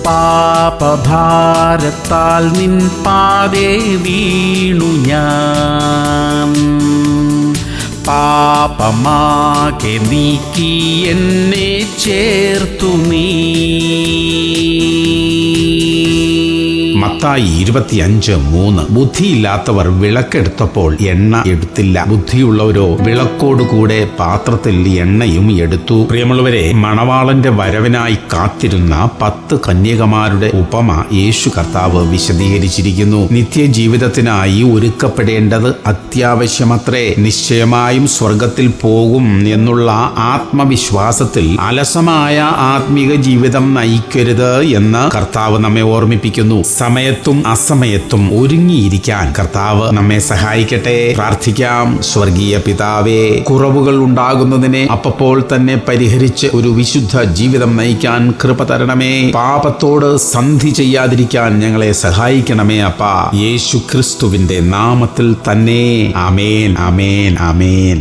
പാപഭാരത്താൽ നിൻ പാതേ വീണു ഞാൻ. പാപമാകെ നീക്കി എന്നെ ചേർത്തു നീ. മത്തായി 25:3. ബുദ്ധിയില്ലാത്തവർ വിളക്കെടുത്തപ്പോൾ എണ്ണ എടുത്തില്ല, ബുദ്ധിയുള്ളവരോ വിളക്കോടുകൂടെ പാത്രത്തിൽ എണ്ണയും എടുത്തു. പ്രിയമുള്ളവരെ, മണവാളന്റെ വരവിനായി കാത്തിരുന്ന 10 കന്യകമാരുടെ ഉപമ യേശു കർത്താവ് വിശദീകരിച്ചിരിക്കുന്നു. നിത്യജീവിതത്തിനായി ഒരുക്കപ്പെടേണ്ടത് അത്യാവശ്യമത്രേ. നിശ്ചയമായും സ്വർഗത്തിൽ പോകും എന്നുള്ള ആത്മവിശ്വാസത്തിൽ അലസമായ ആത്മീക ജീവിതം നയിക്കരുത് എന്ന് കർത്താവ് നമ്മെ ഓർമ്മിപ്പിക്കുന്നു. സമയത്തും അസമയത്തും ഒരുങ്ങിയിരിക്കാൻ കർത്താവ് നമ്മെ സഹായിക്കട്ടെ. പ്രാർത്ഥിക്കാം. സ്വർഗീയ പിതാവേ, കുറവുകൾ ഉണ്ടാകുന്നതിനെ അപ്പോൾ തന്നെ പരിഹരിച്ച് ഒരു വിശുദ്ധ ജീവിതം നയിക്കാൻ കൃപ തരണമേ. പാപത്തോട് സന്ധി ചെയ്യാതിരിക്കാൻ ഞങ്ങളെ സഹായിക്കണമേ അപ്പാ. യേശു ക്രിസ്തുവിന്റെ നാമത്തിൽ തന്നെ. ആമേൻ, ആമേൻ, ആമേൻ.